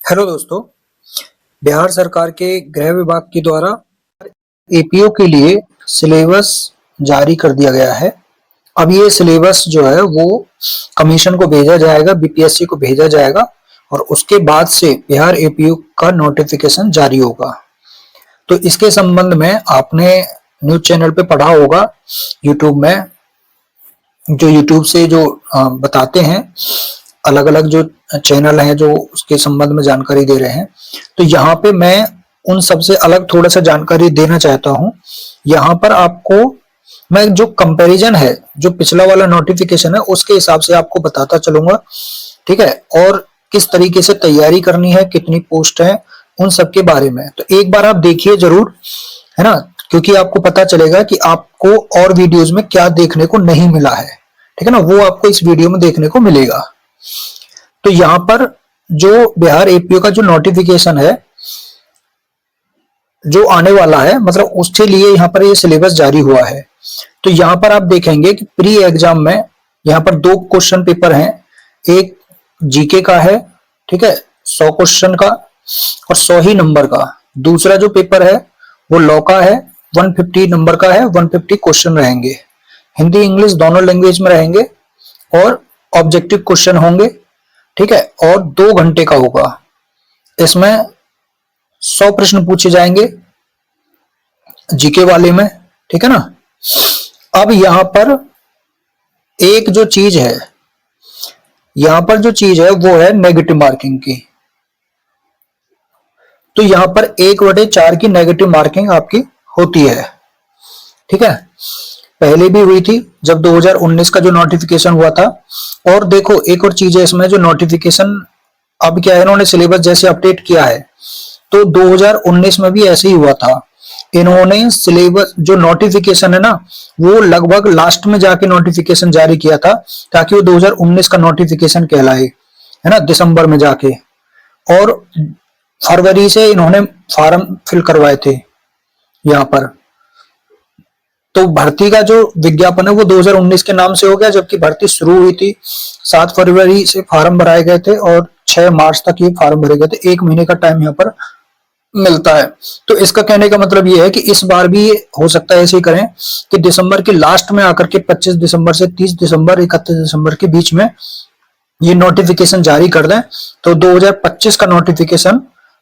Hello दोस्तों, बिहार सरकार के गृह विभाग के द्वारा एपीओ के लिए सिलेबस जारी कर दिया गया है। अब ये सिलेबस जो है वो कमीशन को भेजा जाएगा, बीपीएससी को भेजा जाएगा और उसके बाद से बिहार एपीओ का नोटिफिकेशन जारी होगा। तो इसके संबंध में आपने न्यूज चैनल पे पढ़ा होगा, यूट्यूब में जो यूट्यूब से जो बताते हैं, अलग अलग जो चैनल हैं जो उसके संबंध में जानकारी दे रहे हैं। तो यहाँ पे मैं उन सबसे अलग थोड़ा सा जानकारी देना चाहता हूँ। यहाँ पर आपको मैं जो कंपैरिजन है, जो पिछला वाला नोटिफिकेशन है उसके हिसाब से आपको बताता चलूंगा, ठीक है। और किस तरीके से तैयारी करनी है, कितनी पोस्ट है, उन सब के बारे में तो एक बार आप देखिए जरूर, है ना, क्योंकि आपको पता चलेगा कि आपको और वीडियोस में क्या देखने को नहीं मिला है, ठीक है ना, वो आपको इस वीडियो में देखने को मिलेगा। तो यहाँ पर जो बिहार एपीओ का जो नोटिफिकेशन है जो आने वाला है, मतलब उसके लिए यहाँ पर ये सिलेबस जारी हुआ है। तो यहाँ पर आप देखेंगे कि प्री एग्जाम में यहाँ पर 2 क्वेश्चन पेपर हैं, एक जीके का है, ठीक है, 100 क्वेश्चन का और 100 ही नंबर का। दूसरा जो पेपर है वो लॉ का है, 150 नंबर का है, 150 क्वेश्चन रहेंगे, हिंदी इंग्लिश दोनों लैंग्वेज में रहेंगे और ऑब्जेक्टिव क्वेश्चन होंगे, ठीक है, और 2 घंटे का होगा। इसमें 100 प्रश्न पूछे जाएंगे जीके वाले में, ठीक है ना। अब यहां पर एक जो चीज है, यहां पर जो चीज है वो है नेगेटिव मार्किंग की। तो यहां पर 1/4 की नेगेटिव मार्किंग आपकी होती है, ठीक है। पहले भी हुई थी जब 2019 का जो नोटिफिकेशन हुआ था। और देखो एक और चीज है इसमें, जो नोटिफिकेशन अब क्या है, इन्होंने सिलेबस जैसे अपडेट किया है तो 2019 में भी ऐसे ही हुआ था। इन्होंने सिलेबस जो नोटिफिकेशन है ना वो लगभग लास्ट में जाके नोटिफिकेशन जारी किया था ताकि वो 2019 का नोटिफिकेशन कहलाए, है ना, दिसंबर में जाके। और फरवरी से इन्होंने फॉर्म फिल करवाए थे यहाँ पर। तो भर्ती का जो विज्ञापन है वो 2019 के नाम से हो गया, जबकि भर्ती शुरू हुई थी 7 फरवरी से फॉर्म भराए गए थे और 6 मार्च तक ये फॉर्म भरे गए थे। 1 महीने का टाइम यहाँ पर मिलता है। तो इसका कहने का मतलब ये है कि इस बार भी हो सकता है ऐसे ही करें कि दिसंबर के लास्ट में आकर के 25 दिसंबर से 30 दिसंबर 31 दिसंबर के बीच में ये नोटिफिकेशन जारी कर दें, तो 2025 का नोटिफिकेशन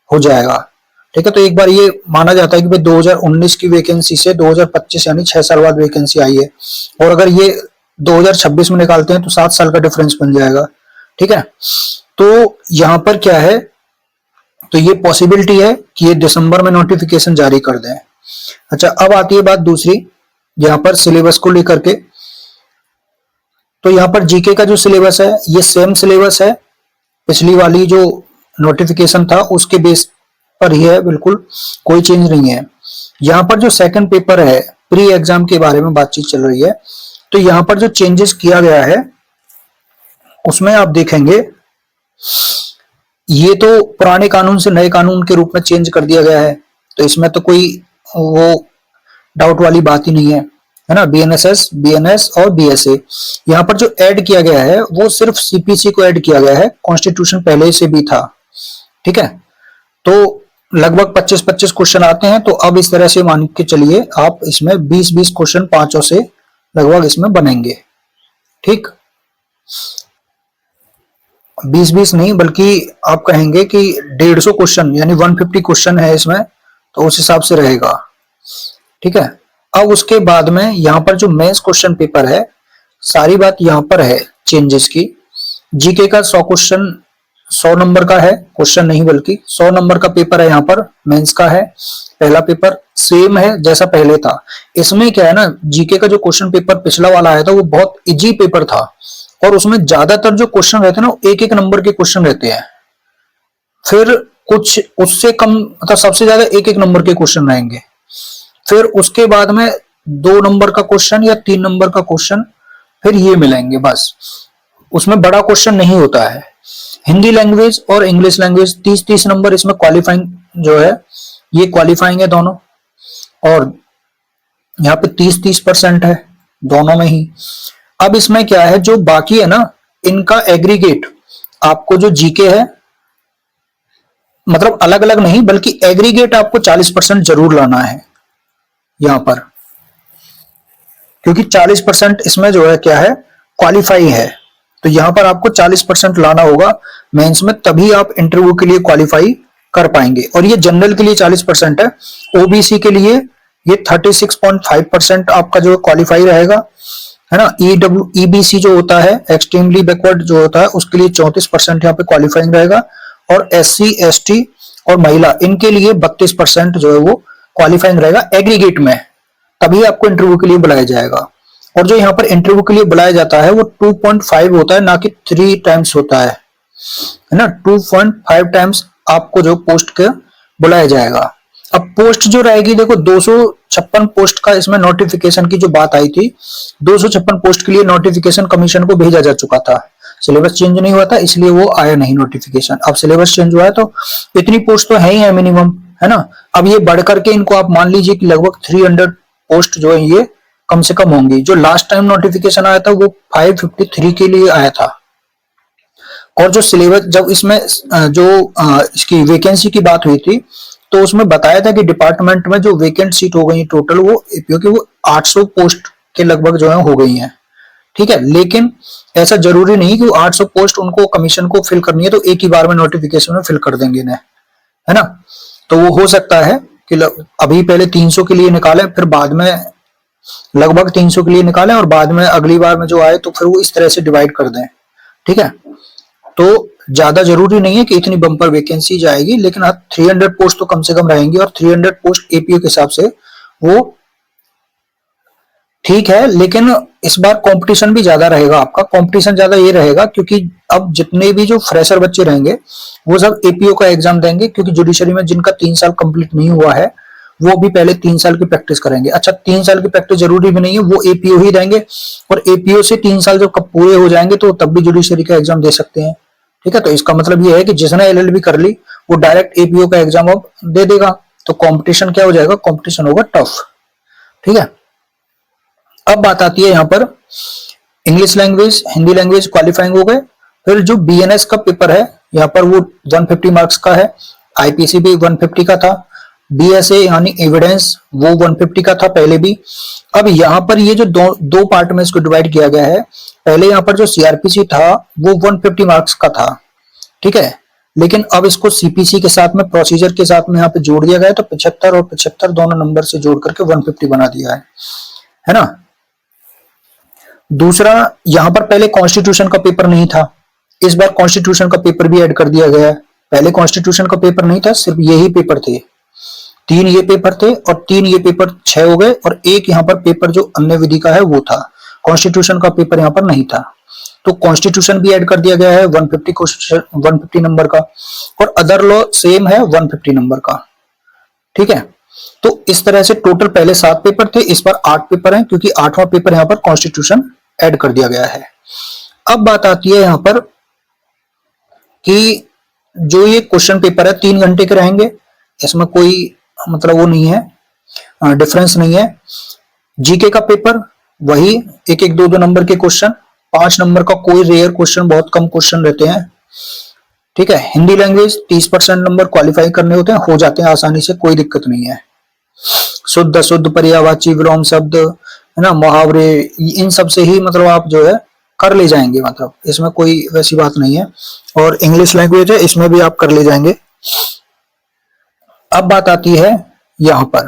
हो जाएगा, ठीक है। तो एक बार ये माना जाता है कि भाई 2019 की वैकेंसी से 2025 यानी 6 साल बाद वैकेंसी आई है, और अगर ये 2026 में निकालते हैं तो 7 साल का डिफरेंस बन जाएगा, ठीक है। तो यहाँ पर क्या है, तो ये पॉसिबिलिटी है कि ये दिसंबर में नोटिफिकेशन जारी कर दें। अच्छा, अब आती है बात दूसरी यहाँ पर सिलेबस को लेकर के। तो यहाँ पर जीके का जो सिलेबस है ये सेम सिलेबस है, पिछली वाली जो नोटिफिकेशन था उसके बेस पर ही है, बिल्कुल कोई चेंज नहीं है। यहाँ पर जो सेकंड पेपर है, प्री एग्जाम के बारे में बातचीत चल रही है, तो यहाँ पर जो चेंजेस किया गया है उसमें आप देखेंगे ये तो पुराने कानून से नए कानून के रूप में चेंज कर दिया गया है, तो इसमें तो कोई वो डाउट वाली बात ही नहीं है ना। बीएनएसएस, बीएनएस और बीएसए यहाँ पर जो ऐड किया गया है वो सिर्फ सीपीसी को ऐड किया गया है, कॉन्स्टिट्यूशन पहले से भी था, ठीक है। तो लगभग 25-25 क्वेश्चन आते हैं, तो अब इस तरह से मान के चलिए आप इसमें 20-20 क्वेश्चन 5 से लगभग इसमें बनेंगे, ठीक। 20-20 नहीं बल्कि आप कहेंगे कि 150 क्वेश्चन यानी 150 क्वेश्चन है इसमें, तो उस हिसाब से रहेगा, ठीक है। अब उसके बाद में यहाँ पर जो मेंस क्वेश्चन पेपर है, सारी बात यहाँ पर है चेंजेस की। जीके का 100 क्वेश्चन 100 नंबर का है, क्वेश्चन नहीं बल्कि 100 नंबर का पेपर है यहाँ पर, मेंस का है। पहला पेपर सेम है जैसा पहले था। इसमें क्या है ना, जीके का जो क्वेश्चन पेपर पिछला वाला आया था वो बहुत इजी पेपर था और उसमें ज्यादातर जो क्वेश्चन रहते हैं ना 1-1 नंबर के क्वेश्चन रहते हैं, फिर कुछ उससे कम, मतलब सबसे ज्यादा 1-1 नंबर के क्वेश्चन रहेंगे, फिर उसके बाद में 2 नंबर का क्वेश्चन या 3 नंबर का क्वेश्चन फिर ये मिलेंगे, बस उसमें बड़ा क्वेश्चन नहीं होता है। हिंदी लैंग्वेज और इंग्लिश लैंग्वेज 30-30 नंबर इसमें क्वालिफाइंग जो है ये क्वालिफाइंग है दोनों, और यहाँ पे 30-30% है दोनों में ही। अब इसमें क्या है, जो बाकी है ना इनका एग्रीगेट आपको जो जीके है मतलब अलग अलग नहीं बल्कि एग्रीगेट आपको 40% जरूर लाना है यहां पर, क्योंकि 40% इसमें जो है क्या है, क्वालिफाई है। तो यहां पर आपको 40% लाना होगा मेंस में, तभी आप इंटरव्यू के लिए क्वालिफाई कर पाएंगे। और ये जनरल के लिए 40% है, ओबीसी के लिए ये 36.5% आपका जो क्वालिफाई रहेगा, है ना। ईबीसी जो होता है, एक्सट्रीमली बैकवर्ड जो होता है, उसके लिए 34% यहाँ पे क्वालिफाइंग रहेगा। और एससी एसटी और महिला, इनके लिए 32% जो है वो क्वालिफाइंग रहेगा एग्रीगेट में, तभी आपको इंटरव्यू के लिए बुलाया जाएगा। और जो यहाँ पर इंटरव्यू के लिए बुलाया जाता है वो 2.5 होता है, ना कि 3 टाइम्स होता है ना। 2.5 टाइम्स आपको जो पोस्ट के बुलाया जाएगा। अब पोस्ट जो रहेगी, देखो 256 पोस्ट का इसमें नोटिफिकेशन की जो बात आई थी, 256 पोस्ट के लिए नोटिफिकेशन कमीशन को भेजा जा चुका था। सिलेबस चेंज नहीं हुआ था, इसलिए वो आया नहीं नोटिफिकेशन। अब सिलेबस चेंज हुआ है तो इतनी पोस्ट तो है ही है मिनिमम, है ना। अब ये बढ़ करके इनको आप मान लीजिए कि लगभग 300 पोस्ट जो है ये कम से कम होंगी। जो लास्ट टाइम नोटिफिकेशन आया था वो 553 के लिए आया था। और जो सिलेबस, जब इसमें जो इसकी वैकेंसी की बात हुई थी, तो उसमें बताया था कि डिपार्टमेंट में जो वैकेंट सीट हो गई टोटल, वो क्योंकि वो 800 पोस्ट के लगभग जो है हो गई हैं, ठीक है। लेकिन ऐसा जरूरी नहीं कि वो 800 पोस्ट उनको कमीशन को फिल करनी है तो एक ही बार में नोटिफिकेशन में फिल कर देंगे इन्हें, है ना। तो वो हो सकता है कि अभी पहले 300 के लिए निकाले, फिर बाद में लगभग 300 के लिए निकालें, और बाद में अगली बार में जो आए तो फिर वो इस तरह से डिवाइड कर दें, ठीक है। तो ज्यादा जरूरी नहीं है कि इतनी बम्पर वैकेंसी जाएगी, लेकिन हाँ 300 पोस्ट तो कम से कम रहेंगी। और 300 पोस्ट एपीओ के हिसाब से वो ठीक है, लेकिन इस बार कंपटीशन भी ज्यादा रहेगा। आपका कंपटीशन ज्यादा ये रहेगा क्योंकि अब जितने भी जो फ्रेशर बच्चे रहेंगे वो सब एपीओ का एग्जाम देंगे, क्योंकि जुडिशरी में जिनका 3 साल कंप्लीट नहीं हुआ है वो भी पहले 3 साल की प्रैक्टिस करेंगे। अच्छा, 3 साल की प्रैक्टिस जरूरी भी नहीं है, वो एपीओ ही देंगे, और एपीओ से 3 साल जब पूरे हो जाएंगे तो तब भी जुडिशरी का एग्जाम दे सकते हैं, ठीक है। तो इसका मतलब ये है कि जिसने एलएलबी कर ली वो डायरेक्ट एपीओ का एग्जाम अब दे देगा। तो कंपटीशन क्या हो जाएगा, कंपटीशन होगा टफ, ठीक है। अब बात आती है यहाँ पर English language, Hindi language qualifying हो गए। फिर जो बीएनएस का पेपर है यहाँ पर वो 150 मार्क्स का है, आईपीसी भी 150 का था, बीएसए यानी एविडेंस वो 150 का था पहले भी। अब यहाँ पर ये जो दो पार्ट में इसको डिवाइड किया गया है। पहले यहाँ पर जो सीआरपीसी था वो 150 मार्क्स का था, ठीक है। लेकिन अब इसको सीपीसी के साथ में, प्रोसीजर के साथ में यहाँ पे जोड़ दिया गया है, तो 75 और 75 दोनों नंबर से जोड़ करके 150 बना दिया है ना। दूसरा, यहां पर पहले कॉन्स्टिट्यूशन का पेपर नहीं था, इस बार कॉन्स्टिट्यूशन का पेपर भी ऐड कर दिया गया है। पहले कॉन्स्टिट्यूशन का पेपर नहीं था, सिर्फ यही पेपर थे, 3 ये पेपर थे, और 3 ये पेपर 6 हो गए, और एक यहाँ पर पेपर जो अन्य विधि का है वो था। कॉन्स्टिट्यूशन का पेपर यहाँ पर नहीं था, तो कॉन्स्टिट्यूशन भी ऐड कर दिया गया है 150 क्वेश्चन, 150 नंबर का। और अदर लॉ सेम है 150 नंबर का, ठीक है। तो इस तरह से टोटल पहले 7 पेपर थे, इस बार 8 पेपर हैं, क्योंकि 8वां पेपर यहाँ पर कॉन्स्टिट्यूशन ऐड कर दिया गया है। अब बात आती है यहाँ पर कि जो ये क्वेश्चन पेपर है 3 घंटे के रहेंगे, इसमें कोई मतलब वो नहीं है, डिफरेंस नहीं है। जीके का पेपर वही 1-1, 2-2 नंबर के क्वेश्चन, 5 नंबर का कोई रेयर क्वेश्चन, बहुत कम क्वेश्चन रहते हैं, ठीक है। हिंदी लैंग्वेज 30% नंबर क्वालिफाई करने होते हैं, हो जाते हैं आसानी से, कोई दिक्कत नहीं है। शुद्ध अशुद्ध, पर्यायवाची, विलोम शब्द, है ना, मुहावरे, इन सब से ही मतलब आप जो है कर ले जाएंगे, मतलब इसमें कोई वैसी बात नहीं है। और इंग्लिश लैंग्वेज है, इसमें भी आप कर ले जाएंगे। अब बात आती है यहां पर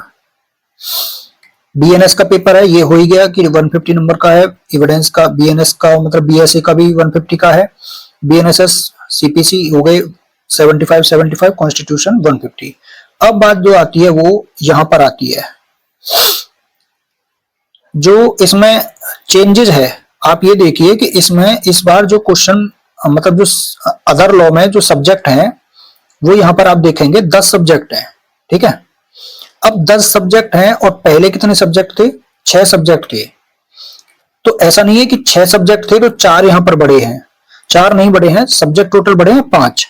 बीएनएस का पेपर है, ये हो ही गया कि 150 नंबर का है। एविडेंस का, बीएनएस का मतलब बीएसए का भी 150 का है। बीएनएसएस सीपीसी हो गए 75, कॉन्स्टिट्यूशन 150। अब बात जो आती है वो यहां पर आती है, जो इसमें चेंजेस है। आप ये देखिए कि इसमें इस बार जो क्वेश्चन मतलब जो अदर लॉ में जो सब्जेक्ट हैं वो यहां पर आप देखेंगे 10 सब्जेक्ट हैं, ठीक है। अब 10 सब्जेक्ट हैं, और पहले कितने सब्जेक्ट थे, 6 सब्जेक्ट थे। तो ऐसा नहीं है कि 6 सब्जेक्ट थे तो 4 यहां पर बढ़े हैं, 4 नहीं बढ़े हैं, सब्जेक्ट टोटल बढ़े हैं 5।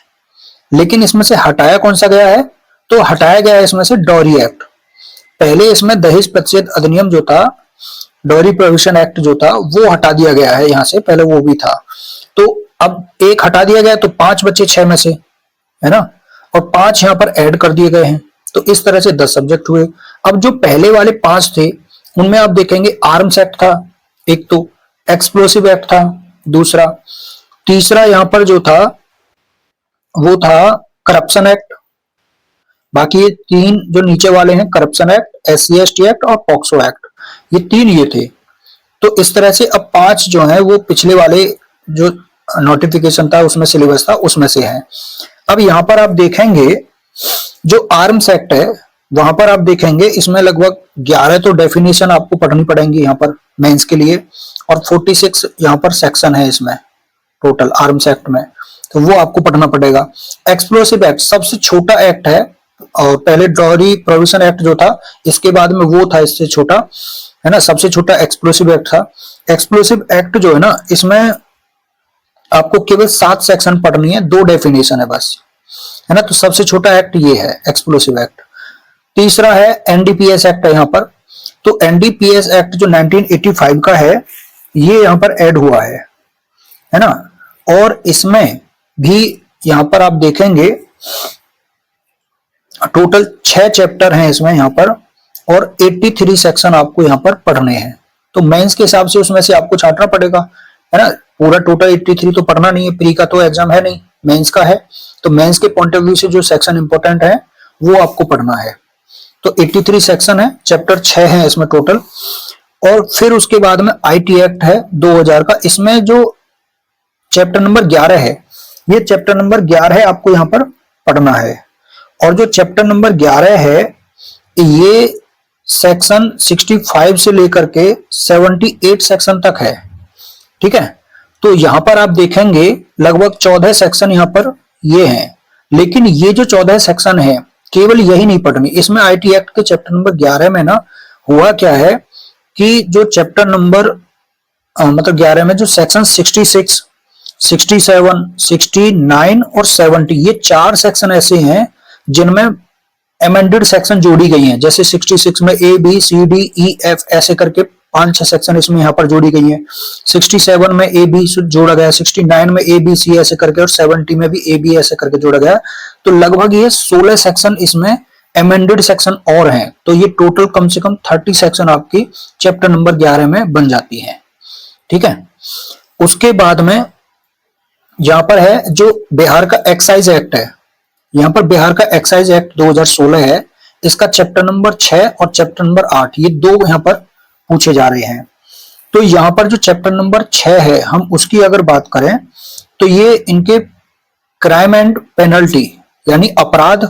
लेकिन इसमें से हटाया कौन सा गया है, तो हटाया गया है इसमें से डॉरी एक्ट। पहले इसमें दहेज प्रतिषेध अधिनियम जो था, डॉरी प्रोहिबिशन एक्ट जो था, वो हटा दिया गया है यहां से, पहले वो भी था। तो अब एक हटा दिया गया तो 5 बच्चे 6 में से, है ना। और 5 यहाँ पर ऐड कर दिए गए हैं। तो इस तरह से 10 सब्जेक्ट हुए। अब जो पहले वाले 5 थे उनमें आप देखेंगे आर्म्स एक्ट था एक, तो एक्सप्लोसिव एक्ट था दूसरा, तीसरा यहाँ पर जो था वो था करप्शन एक्ट। बाकी ये 3 जो नीचे वाले हैं, करप्शन एक्ट, SC/ST एक्ट और पॉक्सो एक्ट, ये 3 ये थे। तो इस तरह से अब 5 जो है वो पिछले वाले जो नोटिफिकेशन था उसमें सिलेबस था उसमें से है। अब यहाँ पर आप देखेंगे जो आर्म्स एक्ट है वहां पर आप देखेंगे इसमें लगभग 11 तो डेफिनेशन आपको पढ़नी पड़ेंगी यहाँ पर मेंस के लिए, और 46 यहाँ पर सेक्शन है इसमें टोटल आर्म्स एक्ट में, तो वो आपको पढ़ना पड़ेगा। एक्सप्लोसिव एक्ट सबसे छोटा एक्ट है, और पहले ड्रॉरी प्रोविजन एक्ट जो था इसके बाद में वो था इससे छोटा, है ना, सबसे छोटा एक्सप्लोसिव एक्ट था। एक्सप्लोसिव एक्ट जो है ना इसमें आपको केवल 7 सेक्शन पढ़नी है, 2 डेफिनेशन है बस, है ना। तो सबसे छोटा एक्ट ये है एक्सप्लोसिव एक्ट। तीसरा है NDPS एक्ट है यहाँ पर। तो NDPS एक्ट जो 1985 का है ये यहाँ पर ऐड हुआ है ना। और इसमें भी यहाँ पर आप देखेंगे टोटल 6 चैप्टर हैं इसमें यहाँ पर, और 83 सेक्शन आपको यहाँ पर पढ़ने हैं। तो मेंस के हिसाब से उसमें से आपको छांटना पड़ेगा, है ना। पूरा टोटल 83 तो पढ़ना नहीं है, प्री का तो एग्जाम है नहीं, मेंस का है। तो मेंस के पॉइंट ऑफ व्यू से जो सेक्शन इंपॉर्टेंट है वो आपको पढ़ना है। तो 83 सेक्शन है, चैप्टर 6 है इसमें टोटल। और फिर उसके बाद में IT एक्ट है 2000 का, इसमें जो चैप्टर नंबर 11 है, ये चैप्टर नंबर 11 आपको यहाँ पर पढ़ना है। और जो चैप्टर नंबर 11 है ये सेक्शन 65 से लेकर के 78 सेक्शन तक है, ठीक है। तो यहाँ पर आप देखेंगे लगभग 14 सेक्शन यहाँ पर ये हैं, लेकिन ये जो 14 सेक्शन है केवल यही नहीं पढ़नी। इसमें IT एक्ट के चैप्टर नंबर 11 में ना हुआ क्या है कि जो चैप्टर नंबर मतलब 11 में जो सेक्शन 66, 67, 69 और 70 ये 4 सेक्शन ऐसे हैं जिनमें अमेंडेड सेक्शन जोड़ी गई हैं। जैसे 66 में A B C D E F ऐसे करके 5-6 सेक्शन इसमें यहाँ पर जोड़ी गई हैं। 67 में A B जोड़ा गया, 69 में A B C ऐसे करके, और 70 में भी A B ऐसे करके जोड़ा गया। तो लगभग ये 16 सेक्शन इसमें अमेंडेड सेक्शन और हैं। तो ये टोटल कम से कम 30 सेक्शन आपकी चैप्टर नंबर 11 में बन जाती है, ठीक है। उसके बाद में यहाँ पर है जो बिहार का एक्साइज एक्ट है। यहाँ पर बिहार का एक्साइज एक्ट 2016 है, इसका चैप्टर नंबर 6 और चैप्टर नंबर 8 ये 2 यहाँ पर पूछे जा रहे हैं। तो यहाँ पर जो चैप्टर नंबर 6 है हम उसकी अगर बात करें तो ये इनके क्राइम एंड पेनल्टी यानी अपराध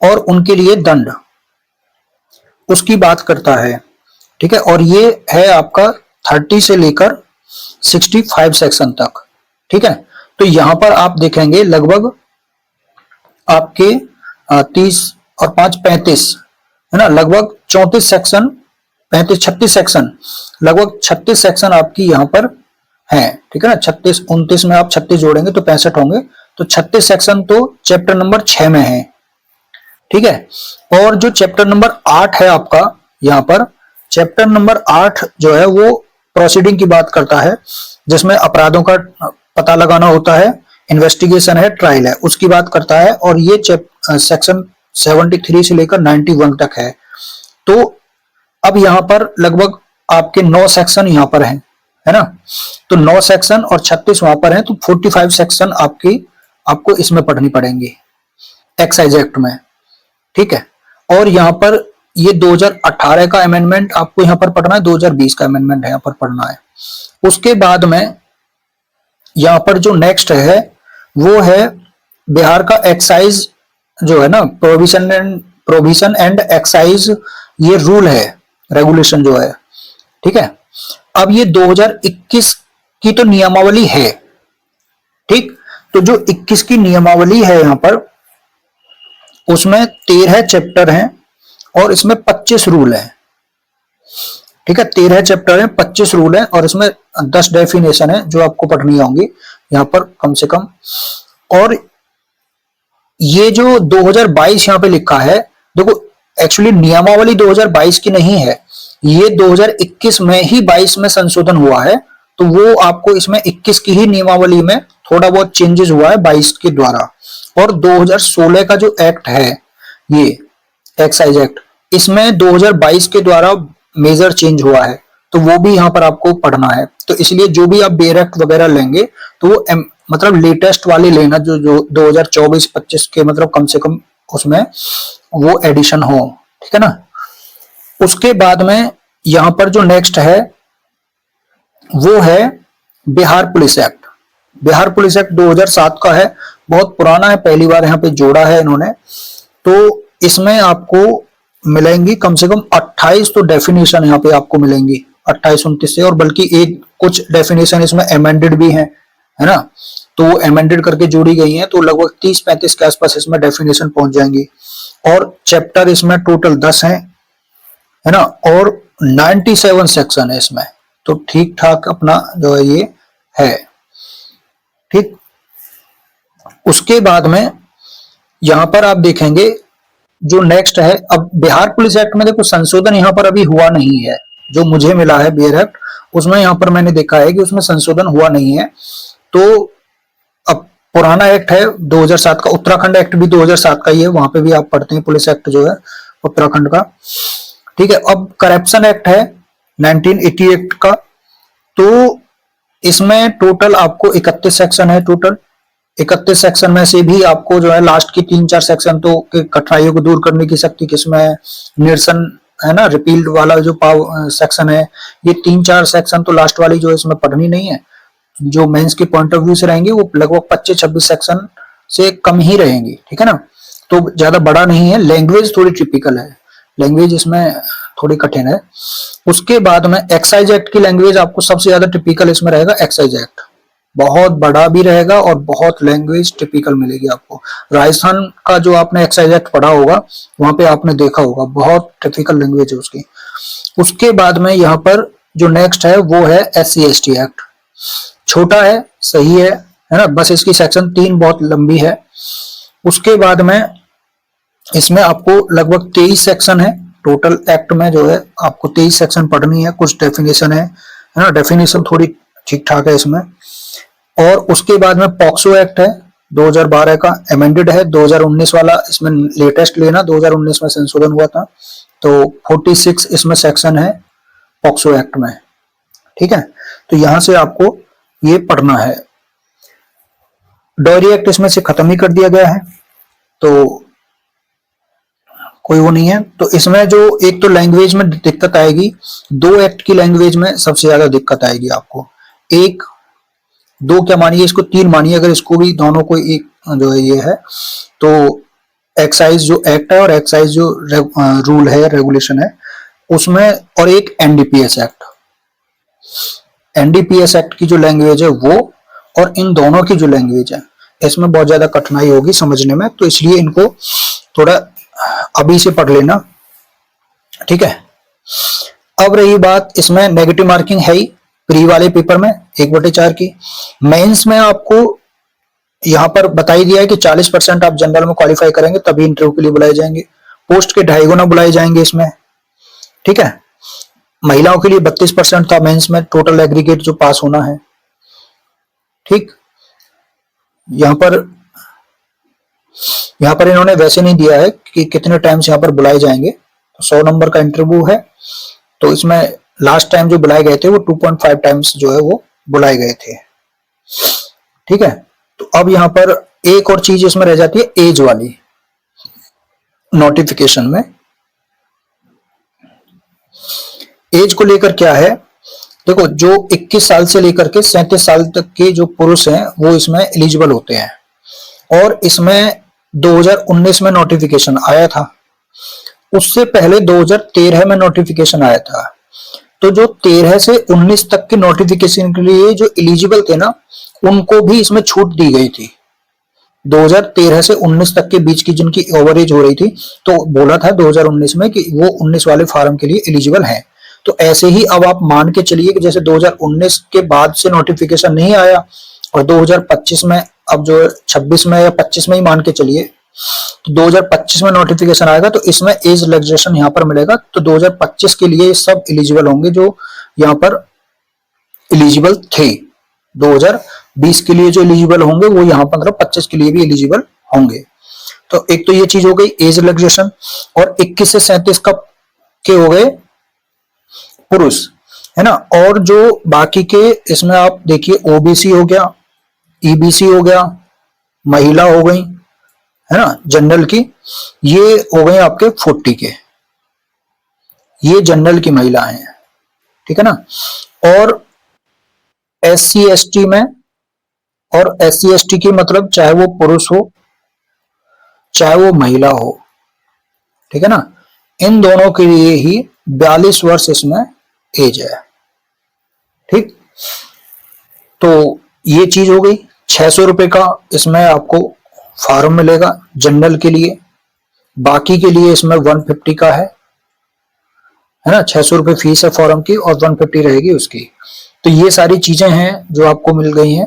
और उनके लिए दंड उसकी बात करता है, ठीक है। और ये है आपका 30 से लेकर 65 सेक्शन तक, ठीक है। तो यहां पर आप देखेंगे लगभग आपके 30 और 5 35 है ना, लगभग 34 सेक्शन, 35-36 सेक्शन, लगभग 36 सेक्शन आपकी यहाँ पर है, ठीक है ना। 36 29 में आप 36 जोड़ेंगे तो 65 होंगे। तो 36 सेक्शन तो चैप्टर नंबर 6 में है, ठीक है। और जो चैप्टर नंबर 8 है आपका, यहाँ पर चैप्टर नंबर 8 जो है वो प्रोसीडिंग की बात करता है, जिसमें अपराधों का पता लगाना होता है, इन्वेस्टिगेशन है, ट्रायल है, उसकी बात करता है। और ये सेक्शन 73 से लेकर 91 तक है। तो अब यहाँ पर लगभग आपके 9 सेक्शन यहाँ पर हैं, है ना। तो 9 सेक्शन और 36 वहां पर हैं, तो 45 सेक्शन आपको इसमें पढ़नी पड़ेंगी एक्साइज एक्ट में, ठीक है। और यहाँ पर ये 2018 का अमेंडमेंट आपको यहाँ पर पढ़ना है, 2020 का अमेंडमेंट यहाँ पर पढ़ना है। उसके बाद में यहाँ पर जो नेक्स्ट है वो है बिहार का एक्साइज जो है ना, प्रोविजन एंड एक्साइज, ये रूल है, रेगुलेशन जो है, ठीक है। अब ये 2021 की तो नियमावली है, ठीक। तो जो 21 की नियमावली है यहाँ पर उसमें 13 चैप्टर हैं और इसमें 25 रूल हैं, ठीक है। 13 चैप्टर हैं, 25 रूल हैं और इसमें 10 डेफिनेशन है जो आपको पढ़नी होंगी यहाँ पर कम से कम। और ये जो 2022 यहाँ पे लिखा है, देखो एक्चुअली नियमावली 2022 की नहीं है, ये 2021 में ही 22 में संशोधन हुआ है, तो वो आपको इसमें 21 की ही नियमावली में थोड़ा बहुत चेंजेस हुआ है 22 के द्वारा। और 2016 का जो एक्ट है, ये एक्साइज एक्ट, इसमें 2022 के द्वारा मेजर चेंज हुआ है, तो वो भी यहाँ पर आपको पढ़ना है। तो इसलिए जो भी आप बेयर एक्ट वगैरह लेंगे तो वो मतलब लेटेस्ट वाले लेना, जो 2024-25 के मतलब कम से कम उसमें वो एडिशन हो, ठीक है ना। उसके बाद में यहाँ पर जो नेक्स्ट है वो है Bihar police act. Bihar police act 2007 का है, बहुत पुराना है, पहली बार यहाँ पे जोड़ा है इन्होंने। तो इसमें आपको मिलेंगी कम से कम 28 तो डेफिनेशन यहाँ पे आपको मिलेंगी, 28-29 से, और बल्कि एक कुछ डेफिनेशन इसमें एमेंडेड भी है ना, तो वो एमेंडेड करके जोड़ी गई हैं, तो लगभग 30-35 के आसपास इसमें डेफिनेशन पहुंच जाएंगी। और चैप्टर इसमें टोटल 10 है ना, और 97 सेक्शन है इसमें, तो ठीक ठाक अपना जो है ये है, ठीक। उसके बाद में यहां पर आप देखेंगे जो नेक्स्ट है, अब बिहार पुलिस एक्ट में देखो संशोधन यहाँ पर अभी हुआ नहीं है, जो मुझे मिला है बिहार एक्ट उसमें यहाँ पर मैंने देखा है कि उसमें संशोधन हुआ नहीं है। तो अब पुराना एक्ट है 2007 का, उत्तराखंड एक्ट भी 2007 का ही है, वहां पे भी आप पढ़ते हैं पुलिस एक्ट जो है उत्तराखंड का, ठीक है। अब करप्शन एक्ट है 1988 का, तो इसमें टोटल आपको 31 सेक्शन है, टोटल 31 सेक्शन में से भी आपको जो है लास्ट की 3-4 सेक्शन तो कठिनाइयों को दूर करने की शक्ति किसमें, निरसन है ना, रिपील्ड वाला जो सेक्शन है, ये 3-4 सेक्शन तो लास्ट वाली जो है इसमें पढ़नी नहीं है, जो मेंस के पॉइंट ऑफ व्यू से रहेंगे वो लगभग 25-26 सेक्शन से कम ही रहेंगी, ठीक है ना, तो ज्यादा बड़ा नहीं है। लैंग्वेज थोड़ी टिपिकल है, लैंग्वेज इसमें थोड़ी कठिन है। उसके बाद में एक्साइज एक्ट की लैंग्वेज आपको सबसे ज्यादा टिपिकल इसमें रहेगा, एक्साइज एक्ट बहुत बड़ा भी रहेगा और बहुत लैंग्वेज टिपिकल मिलेगी आपको। राजस्थान का जो आपने एक्साइज एक्ट पढ़ा होगा वहां पे आपने देखा होगा, बहुत टिपिकल लैंग्वेज है उसकी। उसके बाद में यहाँ पर जो नेक्स्ट है वो है SC/ST एक्ट, छोटा है, सही है ना, बस इसकी सेक्शन 3 बहुत लंबी है। उसके बाद में इसमें आपको लगभग 23 सेक्शन है टोटल एक्ट में, जो है आपको 23 सेक्शन पढ़नी है, कुछ डेफिनेशन है ना, डेफिनेशन थोड़ी ठीक ठाक है इसमें। और उसके बाद में पॉक्सो एक्ट है 2012 का, अमेंडेड है 2019 वाला, इसमें लेटेस्ट लेना, 2019 में संशोधन हुआ था, तो 46 इसमें सेक्शन है पॉक्सो एक्ट में, ठीक है। तो यहां से आपको ये पढ़ना है। डॉयरी एक्ट इसमें से खत्म ही कर दिया गया है, तो कोई वो नहीं है। तो इसमें जो एक तो लैंग्वेज में दिक्कत आएगी, 2 एक्ट की लैंग्वेज में सबसे ज्यादा दिक्कत आएगी आपको, 2 क्या मानिए, इसको 3 मानिए, अगर इसको भी दोनों को एक जो है ये है, तो एक्साइज जो एक्ट है और एक्साइज जो रूल है, रेगुलेशन है उसमें, और एक NDPS एक्ट, NDPS एक्ट की जो लैंग्वेज है वो, और इन दोनों की जो लैंग्वेज है इसमें बहुत ज्यादा कठिनाई होगी समझने में, तो इसलिए इनको थोड़ा अभी से पढ़ लेना, ठीक है। अब रही बात, इसमें नेगेटिव मार्किंग है ही प्री वाले पेपर में 1/4 की। मेंस में आपको यहां पर बताई दिया है कि 40% आप जनरल में क्वालिफाई करेंगे तभी इंटरव्यू के लिए बुलाए जाएंगे, पोस्ट के 2.5 गुना बुलाए जाएंगे इसमें, ठीक है। महिलाओं के लिए 32% था मेंस में टोटल एग्रीगेट जो पास होना है, ठीक। यहां पर इन्होंने वैसे नहीं दिया है कि कितने टाइम्स यहां पर बुलाए जाएंगे, तो 100 नंबर का इंटरव्यू है, तो इसमें लास्ट टाइम जो बुलाए गए थे वो 2.5 टाइम्स जो है वो बुलाए गए थे, ठीक है। तो अब यहां पर एक और चीज इसमें रह जाती है, एज वाली नोटिफिकेशन में। एज को लेकर क्या है, देखो जो 21 साल से लेकर के 37 साल तक के जो पुरुष हैं वो इसमें एलिजिबल होते हैं, और इसमें 2019 में नोटिफिकेशन आया था, उससे पहले 2013 में नोटिफिकेशन आया था। तो जो 13 से 19 तक के नोटिफिकेशन के लिए जो एलिजिबल थे ना, उनको भी इसमें छूट दी गई थी। 2013 से 19 तक के बीच की जिनकी ओवर एज हो रही थी, तो बोला था 2019 में कि वो 19 वाले फार्म के लिए एलिजिबल हैं। तो ऐसे ही अब आप मान के चलिए कि जैसे 2019 के बाद से नोटिफिकेशन नहीं आया, और 2025 में, अब जो 26 में या 25 में ही मान के चलिए, तो 2025 में नोटिफिकेशन आएगा, तो इसमें एज रिलैक्सेशन यहाँ पर मिलेगा, तो 2025 के लिए सब एलिजिबल होंगे जो यहाँ पर एलिजिबल थे 20 के लिए जो एलिजिबल होंगे वो यहाँ पर मतलब 25 के लिए भी एलिजिबल होंगे। तो एक तो ये चीज हो गई एज रिलैक्सेशन। और 21 से 37 का के हो गए पुरुष, है ना। और जो बाकी के इसमें आप देखिए ओबीसी हो गया, ईबीसी हो गया, महिला हो गई, है ना, जनरल की, ये हो गए आपके 40 के, ये जनरल की महिलाएं हैं, ठीक है ना। और SC ST में, और SC ST की मतलब चाहे वो पुरुष हो चाहे वो महिला हो, ठीक है ना, इन दोनों के लिए ही 42 वर्ष इसमें एज है, ठीक। तो ये चीज हो गई। 600 रुपए का इसमें आपको फॉर्म मिलेगा जनरल के लिए, बाकी के लिए इसमें 150 का है ना। 600 रुपए फीस है फॉर्म की और 150 रहेगी उसकी। तो ये सारी चीजें हैं जो आपको मिल गई हैं।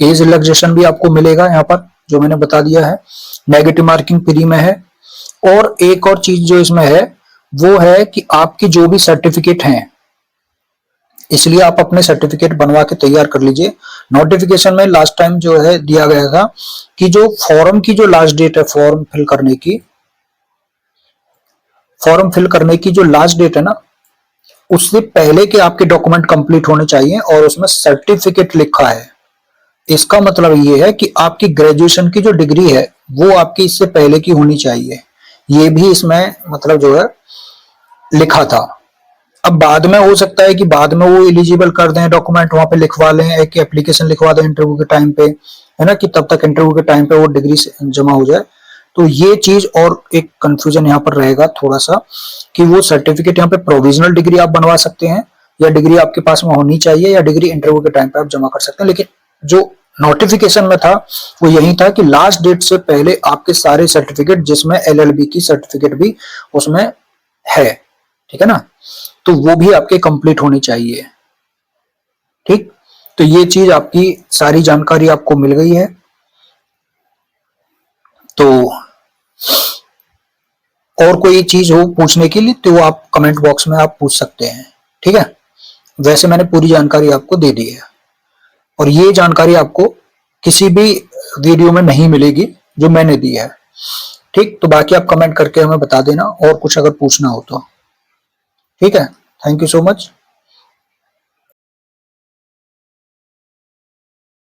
एज रिलैक्सेशन भी आपको मिलेगा यहाँ पर जो मैंने बता दिया है, नेगेटिव मार्किंग फ्री में है। और एक और चीज जो इसमें है वो है कि आपकी जो भी सर्टिफिकेट हैं, इसलिए आप अपने सर्टिफिकेट बनवा के तैयार कर लीजिए। नोटिफिकेशन में लास्ट टाइम जो है दिया गया था कि जो फॉर्म की जो लास्ट डेट है फॉर्म फिल करने की जो लास्ट डेट है ना, उससे पहले के आपके डॉक्यूमेंट कंप्लीट होने चाहिए और उसमें सर्टिफिकेट लिखा है। इसका मतलब ये है कि आपकी ग्रेजुएशन की जो डिग्री है वो आपकी इससे पहले की होनी चाहिए। ये भी इसमें मतलब जो है लिखा था। अब बाद में हो सकता है कि बाद में वो एलिजिबल कर दें, डॉक्यूमेंट वहां पे लिखवा लें, एक एप्लीकेशन लिखवा दें इंटरव्यू के टाइम पे, है ना, कि तब तक इंटरव्यू के टाइम पे वो डिग्री जमा हो जाए। तो ये चीज और एक कंफ्यूजन यहाँ पर रहेगा थोड़ा सा कि वो सर्टिफिकेट यहाँ पे प्रोविजनल डिग्री आप बनवा सकते हैं या डिग्री आपके पास में होनी चाहिए या डिग्री इंटरव्यू के टाइम पे आप जमा कर सकते हैं। लेकिन जो नोटिफिकेशन में था वो यही था कि लास्ट डेट से पहले आपके सारे सर्टिफिकेट, जिसमें LLB की सर्टिफिकेट भी उसमें है, ठीक है ना, तो वो भी आपके कंप्लीट होनी चाहिए, ठीक। तो ये चीज आपकी सारी जानकारी आपको मिल गई है। तो और कोई चीज हो पूछने के लिए तो आप कमेंट बॉक्स में आप पूछ सकते हैं, ठीक है। वैसे मैंने पूरी जानकारी आपको दे दी है और ये जानकारी आपको किसी भी वीडियो में नहीं मिलेगी जो मैंने दी है, ठीक। तो बाकी आप कमेंट करके हमें बता देना और कुछ अगर पूछना हो तो, ठीक है। Thank you so much.